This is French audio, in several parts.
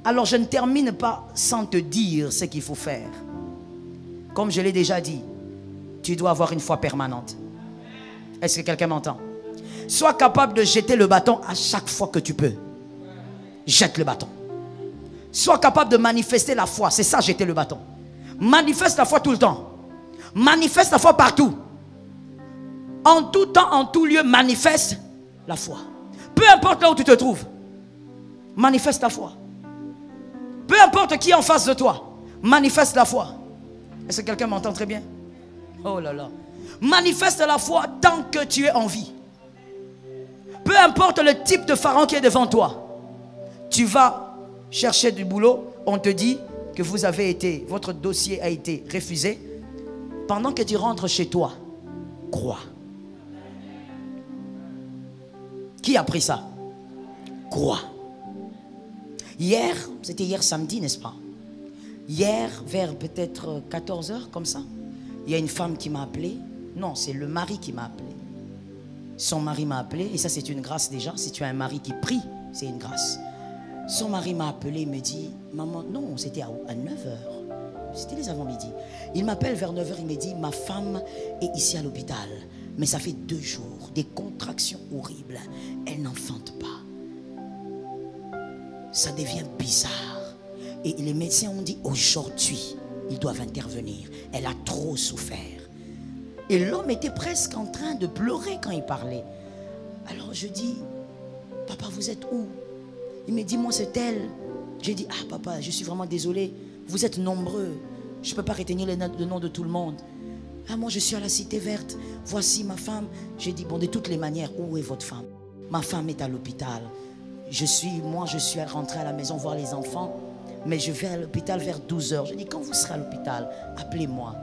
Alors je ne termine pas sans te dire ce qu'il faut faire. Comme je l'ai déjà dit, tu dois avoir une foi permanente. Est-ce que quelqu'un m'entend? Sois capable de jeter le bâton à chaque fois que tu peux. Jette le bâton. Sois capable de manifester la foi. C'est ça, jeter le bâton. Manifeste la foi tout le temps. Manifeste la foi partout. En tout temps, en tout lieu, manifeste la foi. Peu importe là où tu te trouves, manifeste la foi. Peu importe qui est en face de toi, manifeste la foi. Est-ce que quelqu'un m'entend très bien? Oh là là. Manifeste la foi tant que tu es en vie. Peu importe le type de pharaon qui est devant toi. Tu vas chercher du boulot, on te dit que votre dossier a été refusé. Pendant que tu rentres chez toi, crois. Qui a pris ça? Crois. Hier, c'était hier samedi, n'est-ce pas? Hier, vers peut-être 14 h, comme ça, il y a une femme qui m'a appelé. Non, c'est le mari qui m'a appelé. Son mari m'a appelé, et ça c'est une grâce déjà. Si tu as un mari qui prie, c'est une grâce. Son mari m'a appelé, il me dit, maman, non, c'était à 9 h. C'était les avant-midi. Il m'appelle vers 9 h, il me dit, ma femme est ici à l'hôpital. Mais ça fait 2 jours, des contractions horribles. Elle n'enfante pas. Ça devient bizarre. Et les médecins ont dit, aujourd'hui, ils doivent intervenir. Elle a trop souffert. Et l'homme était presque en train de pleurer quand il parlait. Alors je dis, papa, vous êtes où? Il me dit, moi c'est elle. J'ai dit, ah papa, je suis vraiment désolé. Vous êtes nombreux. Je ne peux pas retenir le nom de tout le monde. Ah, moi je suis à la Cité Verte. Voici ma femme. J'ai dit, bon, de toutes les manières, où est votre femme? Ma femme est à l'hôpital. Moi je suis rentré à la maison voir les enfants. Mais je vais à l'hôpital vers 12 h. Je dis, quand vous serez à l'hôpital, appelez-moi.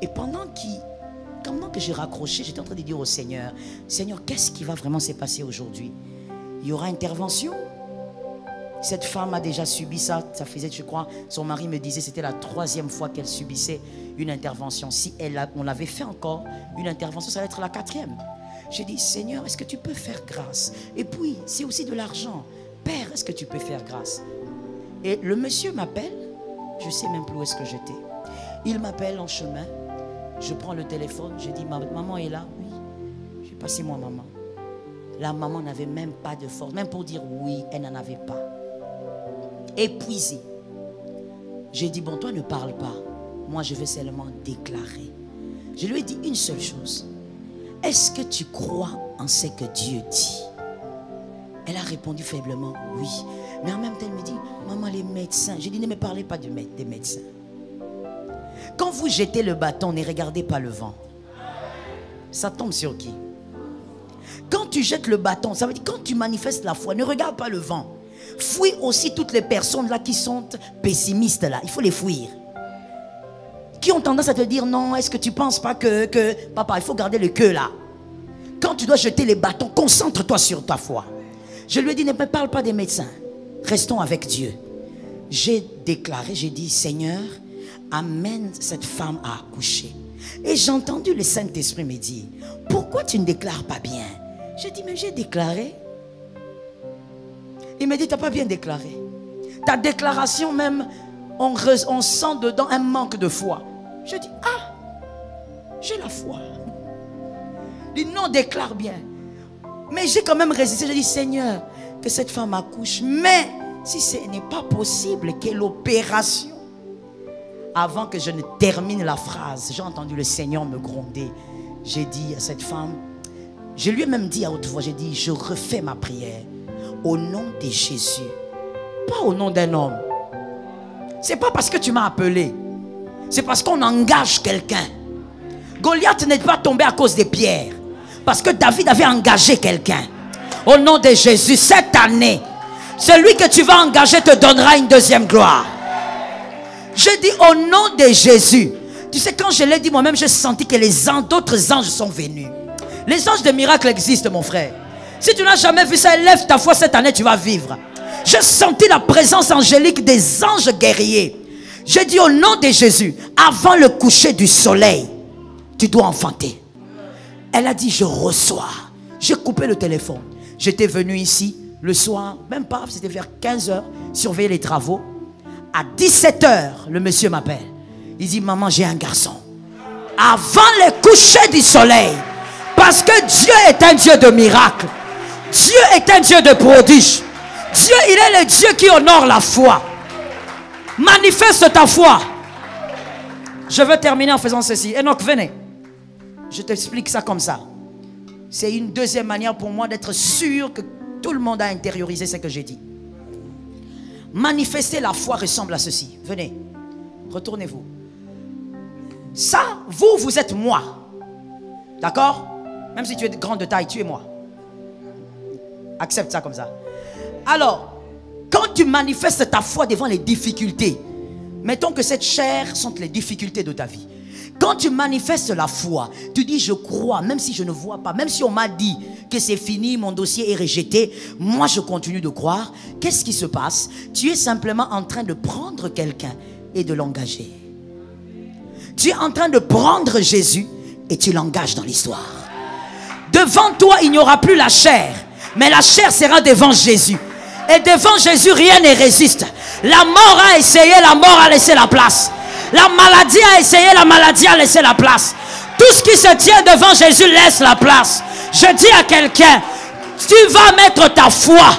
Et pendant que j'ai raccroché, j'étais en train de dire au Seigneur, Seigneur, qu'est-ce qui va vraiment se passer aujourd'hui? Il y aura intervention? Cette femme a déjà subi ça. Ça faisait, je crois, son mari me disait, c'était la 3e fois qu'elle subissait une intervention. Si on l'avait fait encore, une intervention, ça va être la 4e. J'ai dit, Seigneur, est-ce que tu peux faire grâce? Et puis, c'est aussi de l'argent. Père, est-ce que tu peux faire grâce? Et le monsieur m'appelle, je ne sais même plus où est-ce que j'étais. Il m'appelle en chemin, je prends le téléphone, je dis, maman est là? Oui. J'ai passé moi maman. La maman n'avait même pas de force, même pour dire oui, elle n'en avait pas. Épuisée. J'ai dit, bon, toi ne parle pas, moi je vais seulement déclarer. Je lui ai dit une seule chose. Est-ce que tu crois en ce que Dieu dit? Elle a répondu faiblement, oui. Mais en même temps, elle me dit, maman, les médecins. J'ai dit, ne me parlez pas des médecins. Quand vous jetez le bâton, ne regardez pas le vent. Ça tombe sur qui? Quand tu jettes le bâton, ça veut dire quand tu manifestes la foi, ne regarde pas le vent. Fuis aussi toutes les personnes là qui sont pessimistes là. Il faut les fuir. Qui ont tendance à te dire, non, est-ce que tu ne penses pas que... Papa, il faut garder le queue là. Quand tu dois jeter les bâtons, concentre-toi sur ta foi. Je lui ai dit, ne me parle pas des médecins. Restons avec Dieu. J'ai déclaré, j'ai dit, Seigneur, amène cette femme à accoucher. Et j'ai entendu le Saint-Esprit me dire, pourquoi tu ne déclares pas bien? J'ai dit, mais j'ai déclaré. Il me dit, tu n'as pas bien déclaré. Ta déclaration même, on sent dedans un manque de foi. Je dis, ah, j'ai la foi. Il dit, non, déclare bien. Mais j'ai quand même résisté. J'ai dit, Seigneur, que cette femme accouche. Mais si ce n'est pas possible, quelle opération? Avant que je ne termine la phrase, j'ai entendu le Seigneur me gronder. J'ai dit à cette femme, je lui ai même dit à haute voix, j'ai dit, je refais ma prière au nom de Jésus. Pas au nom d'un homme. C'est pas parce que tu m'as appelé. C'est parce qu'on engage quelqu'un. Goliath n'est pas tombé à cause des pierres. Parce que David avait engagé quelqu'un. Au nom de Jésus, cette année, celui que tu vas engager te donnera une deuxième gloire. Je dis au nom de Jésus. Tu sais, quand je l'ai dit moi-même, j'ai senti que d'autres anges sont venus. Les anges de miracle existent, mon frère. Si tu n'as jamais vu ça, élève ta foi, cette année tu vas vivre. J'ai senti la présence angélique des anges guerriers. Je dis au nom de Jésus, avant le coucher du soleil, tu dois enfanter. Elle a dit, je reçois. J'ai coupé le téléphone. J'étais venu ici Le soir, même pas, c'était vers 15 h, surveiller les travaux. À 17 h, le monsieur m'appelle. Il dit, maman, j'ai un garçon. Avant le coucher du soleil. Parce que Dieu est un Dieu de miracles. Dieu est un Dieu de prodiges. Dieu, il est le Dieu qui honore la foi. Manifeste ta foi. Je veux terminer en faisant ceci. Enoch, venez. Je t'explique ça comme ça. C'est une deuxième manière pour moi d'être sûr que tout le monde a intériorisé ce que j'ai dit. Manifester la foi ressemble à ceci. Venez, retournez-vous. Ça, vous êtes moi. D'accord? Même si tu es grande de taille, tu es moi. Accepte ça comme ça. Alors, quand tu manifestes ta foi devant les difficultés, mettons que cette chair sont les difficultés de ta vie. Quand tu manifestes la foi, tu dis je crois, même si je ne vois pas, même si on m'a dit que c'est fini, mon dossier est rejeté, moi je continue de croire. Qu'est-ce qui se passe? Tu es simplement en train de prendre quelqu'un et de l'engager. Tu es en train de prendre Jésus et tu l'engages dans l'histoire. Devant toi, il n'y aura plus la chair, mais la chair sera devant Jésus. Et devant Jésus, rien ne résiste. La mort a essayé, la mort a laissé la place. La maladie a essayé, la maladie a laissé la place. Tout ce qui se tient devant Jésus laisse la place. Je dis à quelqu'un, tu vas mettre ta foi.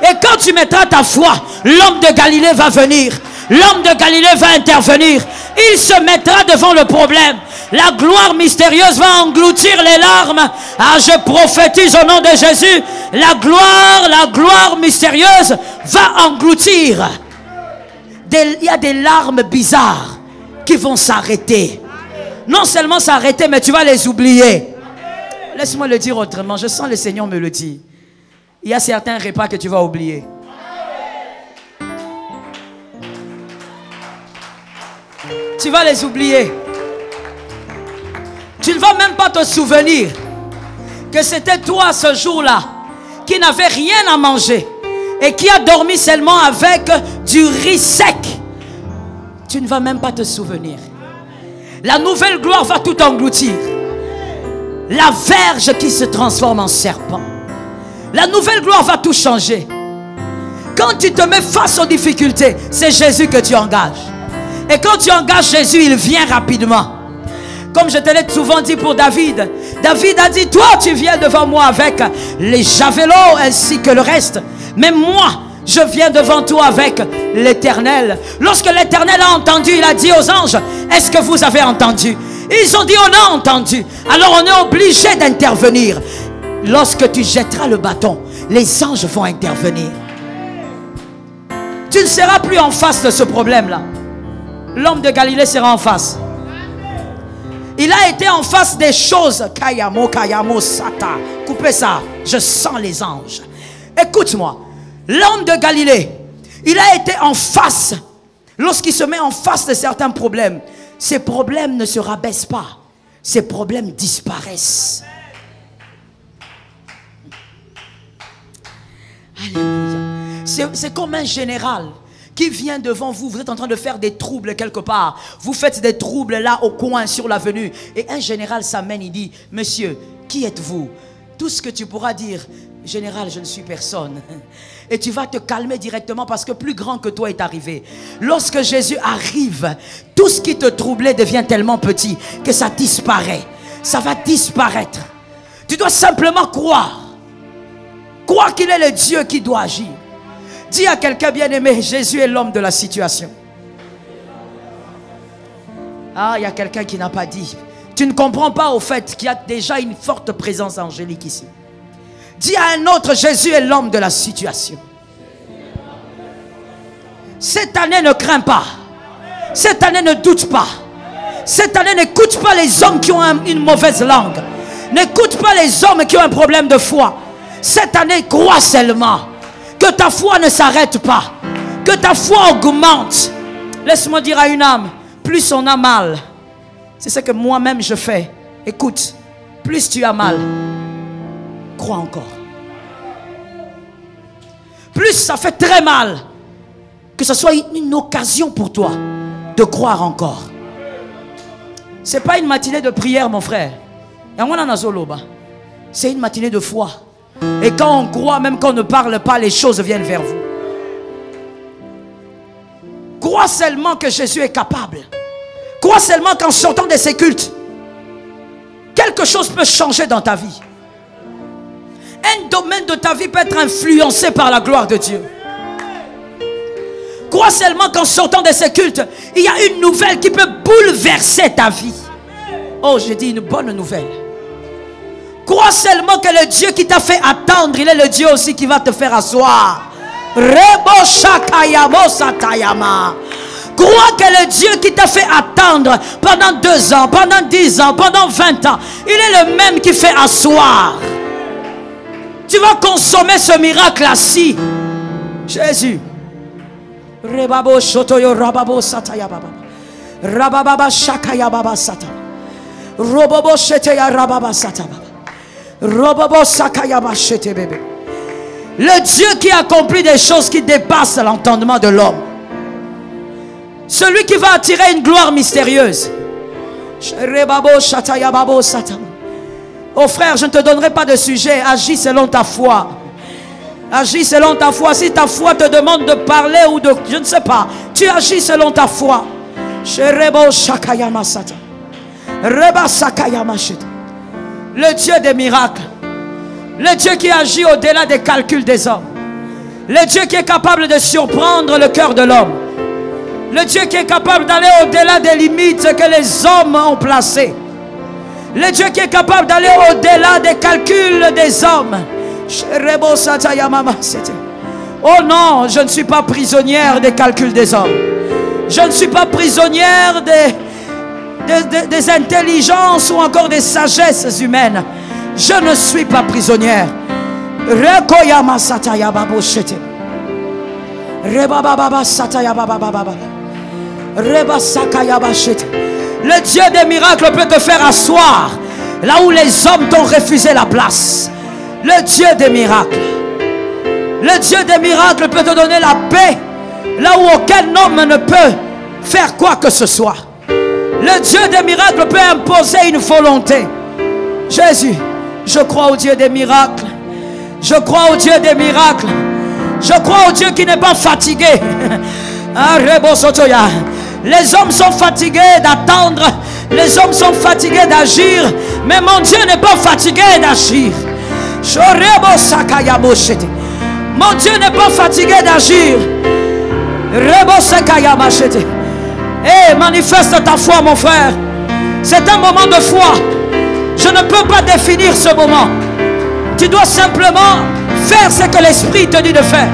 Et quand tu mettras ta foi, l'homme de Galilée va venir. L'homme de Galilée va intervenir. Il se mettra devant le problème. La gloire mystérieuse va engloutir les larmes. Ah, je prophétise au nom de Jésus. La gloire mystérieuse va engloutir. Il y a des larmes bizarres qui vont s'arrêter. Non seulement s'arrêter, mais tu vas les oublier. Laisse-moi le dire autrement. Je sens le Seigneur me le dire. Il y a certains repas que tu vas oublier. Tu vas les oublier. Tu ne vas même pas te souvenir que c'était toi ce jour-là qui n'avait rien à manger et qui a dormi seulement avec du riz sec. Tu ne vas même pas te souvenir. La nouvelle gloire va tout engloutir. La verge qui se transforme en serpent. La nouvelle gloire va tout changer. Quand tu te mets face aux difficultés, c'est Jésus que tu engages. Et quand tu engages Jésus, il vient rapidement. Comme je te l'ai souvent dit pour David. David a dit, toi tu viens devant moi avec les javelots ainsi que le reste. Mais moi, je viens devant toi avec l'Éternel. Lorsque l'Éternel a entendu, il a dit aux anges, est-ce que vous avez entendu? Ils ont dit, on a entendu. Alors on est obligé d'intervenir. Lorsque tu jetteras le bâton, les anges vont intervenir. Tu ne seras plus en face de ce problème-là. L'homme de Galilée sera en face. Il a été en face des choses. Kayamo, Kayamo, Sata. Coupez ça. Je sens les anges. Écoute-moi. L'homme de Galilée, il a été en face. Lorsqu'il se met en face de certains problèmes, ces problèmes ne se rabaissent pas. Ces problèmes disparaissent. Alléluia. C'est comme un général qui vient devant vous. Vous êtes en train de faire des troubles quelque part. Vous faites des troubles là au coin sur l'avenue. Et un général s'amène, il dit, monsieur, qui êtes-vous? Tout ce que tu pourras dire, général, je ne suis personne. Et tu vas te calmer directement parce que plus grand que toi est arrivé. Lorsque Jésus arrive, tout ce qui te troublait devient tellement petit que ça disparaît. Ça va disparaître. Tu dois simplement croire. Croire qu'il est le Dieu qui doit agir. Dis à quelqu'un bien-aimé, Jésus est l'homme de la situation. Ah, il y a quelqu'un qui n'a pas dit. Tu ne comprends pas au fait qu'il y a déjà une forte présence angélique ici. Dis à un autre, Jésus est l'homme de la situation. Cette année ne crains pas. Cette année ne doute pas. Cette année n'écoute pas les hommes qui ont une mauvaise langue. N'écoute pas les hommes qui ont un problème de foi. Cette année, crois seulement. Que ta foi ne s'arrête pas. Que ta foi augmente. Laisse-moi dire à une âme, plus on a mal. C'est ce que moi-même je fais. Écoute, plus tu as mal, crois encore. Plus ça fait très mal, que ce soit une occasion pour toi de croire encore. Ce n'est pas une matinée de prière, mon frère. C'est une matinée de foi. Et quand on croit, même qu'on ne parle pas, les choses viennent vers vous. Crois seulement que Jésus est capable. Crois seulement qu'en sortant de ces cultes, quelque chose peut changer dans ta vie. Un domaine de ta vie peut être influencé par la gloire de Dieu. Crois seulement qu'en sortant de ces cultes, il y a une nouvelle qui peut bouleverser ta vie. Oh, j'ai dit une bonne nouvelle. Crois seulement que le Dieu qui t'a fait attendre, il est le Dieu aussi qui va te faire asseoir. Rebo shakayamo satayama. Crois que le Dieu qui t'a fait attendre pendant 2 ans, pendant 10 ans, pendant 20 ans, il est le même qui fait asseoir. Tu vas consommer ce miracle-ci. Jésus. Rebabo shotoyo rababo sataya baba. Rababa shakaya baba sata. Robobo sheteya rababa sata baba. Robobo sakaya bashete bébé. Le Dieu qui accomplit des choses qui dépassent l'entendement de l'homme. Celui qui va attirer une gloire mystérieuse. Oh frère, je ne te donnerai pas de sujet. Agis selon ta foi. Agis selon ta foi. Si ta foi te demande de parler ou de... Je ne sais pas. Tu agis selon ta foi. Le Dieu des miracles. Le Dieu qui agit au-delà des calculs des hommes. Le Dieu qui est capable de surprendre le cœur de l'homme. Le Dieu qui est capable d'aller au-delà des limites que les hommes ont placées. Le Dieu qui est capable d'aller au-delà des calculs des hommes. Oh non, je ne suis pas prisonnière des calculs des hommes. Je ne suis pas prisonnière des intelligences ou encore des sagesses humaines. Je ne suis pas prisonnière. Le Dieu des miracles peut te faire asseoir là où les hommes t'ont refusé la place. Le Dieu des miracles. Le Dieu des miracles peut te donner la paix là où aucun homme ne peut faire quoi que ce soit. Le Dieu des miracles peut imposer une volonté. Jésus, je crois au Dieu des miracles. Je crois au Dieu des miracles. Je crois au Dieu qui n'est pas fatigué. Les hommes sont fatigués d'attendre. Les hommes sont fatigués d'agir. Mais mon Dieu n'est pas fatigué d'agir. Mon Dieu n'est pas fatigué d'agir. Hey, manifeste ta foi, mon frère. C'est un moment de foi. Je ne peux pas définir ce moment. Tu dois simplement faire ce que l'Esprit te dit de faire.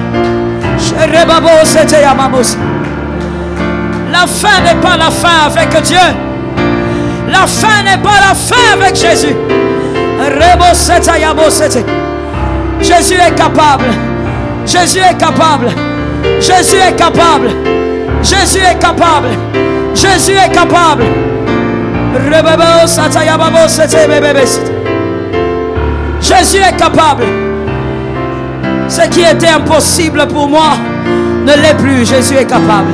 La fin n'est pas la fin avec Dieu. La fin n'est pas la fin avec Jésus. Jésus est capable. Jésus est capable. Jésus est capable. Jésus est capable. Jésus est capable. Jésus est capable. Ce qui était impossible pour moi ne l'est plus. Jésus est capable.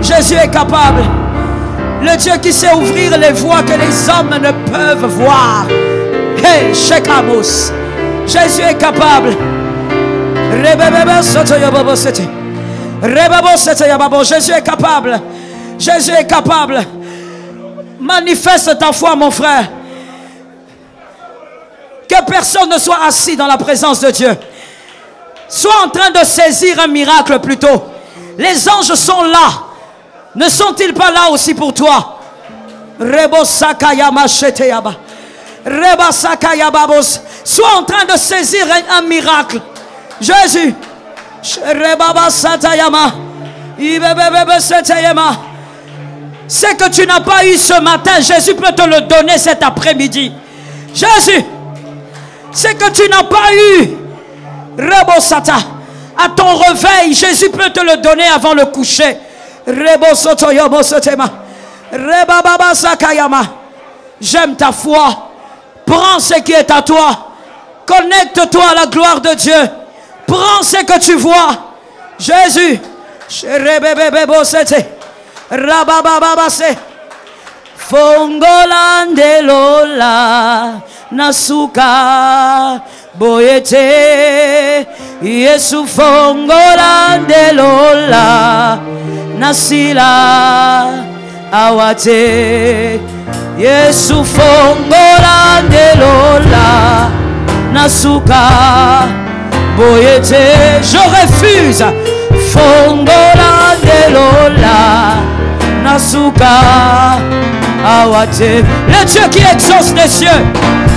Jésus est capable. Le Dieu qui sait ouvrir les voies que les hommes ne peuvent voir. Hey, Shekamos. Jésus est capable. Jésus est capable. Jésus est capable. Manifeste ta foi, mon frère. Que personne ne soit assis dans la présence de Dieu. Sois en train de saisir un miracle plutôt. Les anges sont là. Ne sont-ils pas là aussi pour toi? Sois en train de saisir un miracle. Jésus. Ce que tu n'as pas eu ce matin, Jésus peut te le donner cet après-midi. Jésus. Ce que tu n'as pas eu à ton réveil, Jésus peut te le donner avant le coucher. J'aime ta foi. Prends ce qui est à toi. Connecte-toi à la gloire de Dieu. Prends ce que tu vois. Jésus. Fongolandelola Nasuka boyete Yesu fongola ndelola nasila awate Yesu fongola ndelola nasuka boyete. Je refuse fongola ndelola nasuka awate. Le Dieu qui exauce les cieux,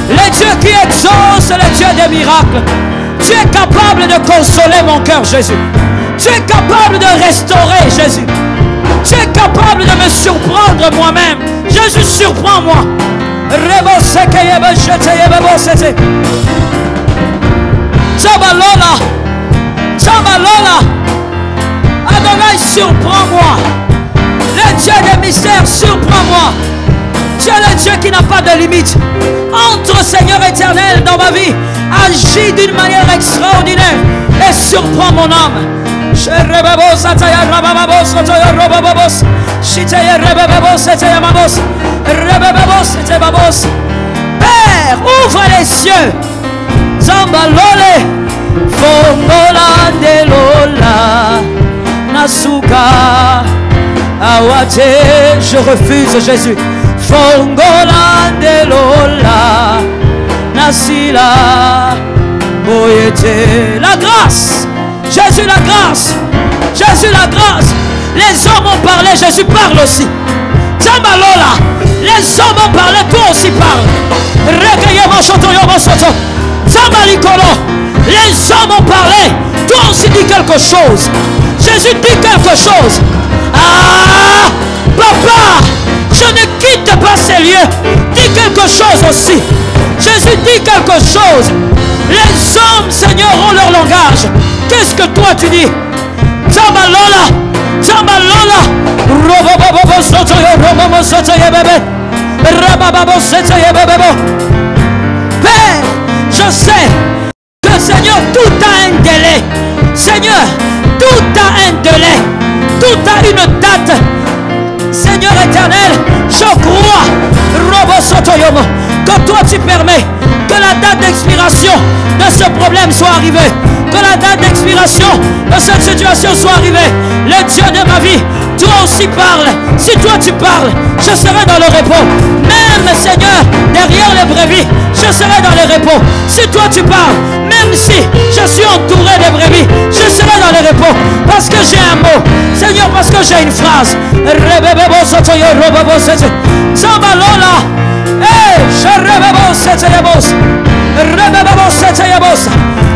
le Dieu qui exauce, le Dieu des miracles. Tu es capable de consoler mon cœur, Jésus. Tu es capable de restaurer, Jésus. Tu es capable de me surprendre moi-même. Jésus, surprends-moi. Tchabalola, Tchabalola. Adonai, surprends-moi. Le Dieu des mystères, surprends-moi. Tu es le Dieu qui n'a pas de limite. Entre, Seigneur éternel, dans ma vie. Agis d'une manière extraordinaire et surprends mon âme. Père, ouvre les cieux. Zambalole, fongola de lola, nasuka, awate. Je refuse, Jésus. Fongola de lola, nasila, boyete. La grâce, Jésus, la grâce, Jésus, la grâce. Les hommes ont parlé, Jésus parle aussi. Zamalola, les hommes ont parlé, toi aussi parle. Recueillez mon chanton, mon soto. Zamalikolo, les hommes ont parlé, toi aussi dis quelque chose. Jésus dit quelque chose. Ah, papa, je ne quitte pas ces lieux. Dis quelque chose aussi. Jésus dit quelque chose. Les hommes, Seigneur, ont leur langage. Qu'est-ce que toi tu dis? Zamalola, Zamalola, Robobobo sotoyo, Robobo sotoyo bébé, Rabababo sotoyo bébé. Père, je sais que Seigneur, tout a un délai. Seigneur, tout a un délai. Tout a une date. Seigneur éternel, je crois, Robo sotoyo, que toi tu permets que la date d'expiration de ce problème soit arrivée. Que la date d'expiration de cette situation soit arrivée. Le Dieu de ma vie, toi aussi parle. Si toi tu parles, je serai dans le repos. Même Seigneur, derrière les brebis, je serai dans le repos. Si toi tu parles, même si je suis entouré de brebis, je serai dans le repos. Parce que j'ai un mot, Seigneur, parce que j'ai une phrase.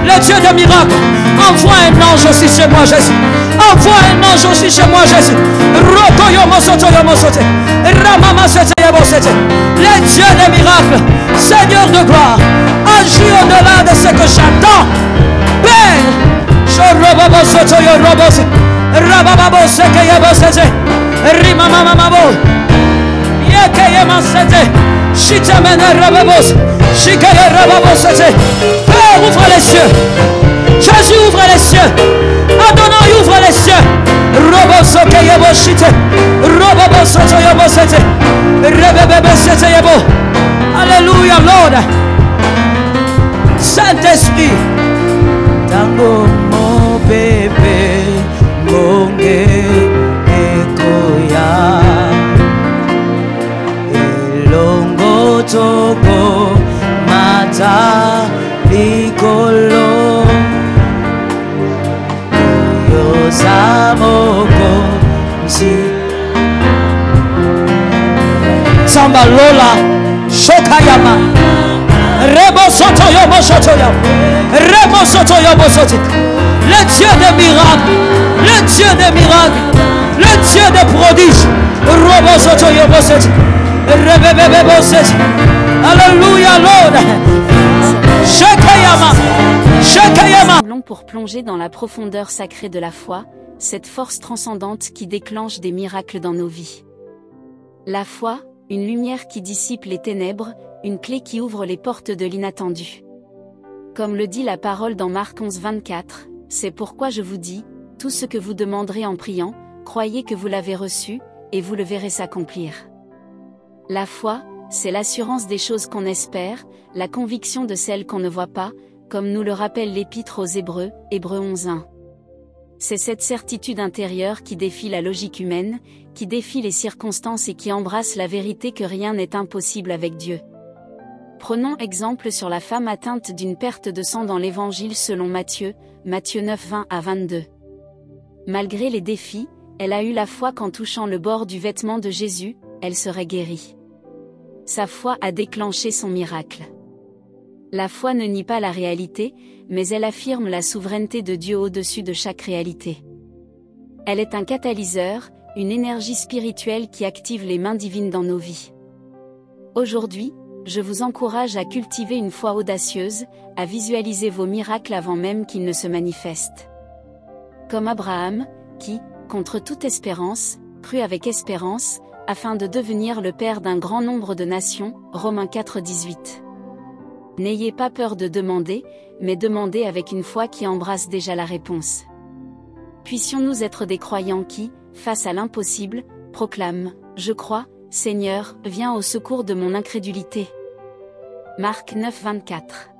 Le Dieu de miracles, envoie un ange aussi chez moi, Jésus. Envoie un ange aussi chez moi, Jésus. Le Dieu des miracles, Seigneur de gloire, agis au-delà de ce que j'attends. Père, Père, ouvre les cieux. Jésus, ouvre les cieux. Adonai, ouvre les cieux. Alléluia, Lord. Saint-Esprit. Tango mo bébé, monge ekoya. Elongo toko mata likolo. Yozamoko si. Samba Lola, Shokayama. Rebo soto yobo soto yobo. Rebo soto yobo soto. Le Dieu des miracles, le Dieu des miracles, le Dieu des prodiges. Robo soto yobo soto. Rebebebo soto. Alléluia, Lord. Shokayama. Shokayama. Pour plonger dans la profondeur sacrée de la foi, cette force transcendante qui déclenche des miracles dans nos vies. La foi, une lumière qui dissipe les ténèbres, une clé qui ouvre les portes de l'inattendu. Comme le dit la parole dans Marc 11, 24, c'est pourquoi je vous dis, tout ce que vous demanderez en priant, croyez que vous l'avez reçu, et vous le verrez s'accomplir. La foi, c'est l'assurance des choses qu'on espère, la conviction de celles qu'on ne voit pas, comme nous le rappelle l'Épître aux Hébreux, Hébreux 11:1. C'est cette certitude intérieure qui défie la logique humaine, qui défie les circonstances et qui embrasse la vérité que rien n'est impossible avec Dieu. Prenons exemple sur la femme atteinte d'une perte de sang dans l'Évangile selon Matthieu, Matthieu 9:20-22. Malgré les défis, elle a eu la foi qu'en touchant le bord du vêtement de Jésus, elle serait guérie. Sa foi a déclenché son miracle. La foi ne nie pas la réalité, mais elle affirme la souveraineté de Dieu au-dessus de chaque réalité. Elle est un catalyseur, une énergie spirituelle qui active les mains divines dans nos vies. Aujourd'hui, je vous encourage à cultiver une foi audacieuse, à visualiser vos miracles avant même qu'ils ne se manifestent. Comme Abraham, qui, contre toute espérance, crut avec espérance, afin de devenir le père d'un grand nombre de nations, Romains 4:18. N'ayez pas peur de demander, mais demandez avec une foi qui embrasse déjà la réponse. Puissions-nous être des croyants qui, face à l'impossible, proclament « Je crois, Seigneur, viens au secours de mon incrédulité ». Marc 9:24.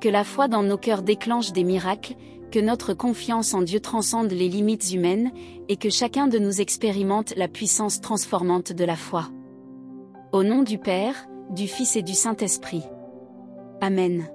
Que la foi dans nos cœurs déclenche des miracles, que notre confiance en Dieu transcende les limites humaines, et que chacun de nous expérimente la puissance transformante de la foi. Au nom du Père, du Fils et du Saint-Esprit. Amen.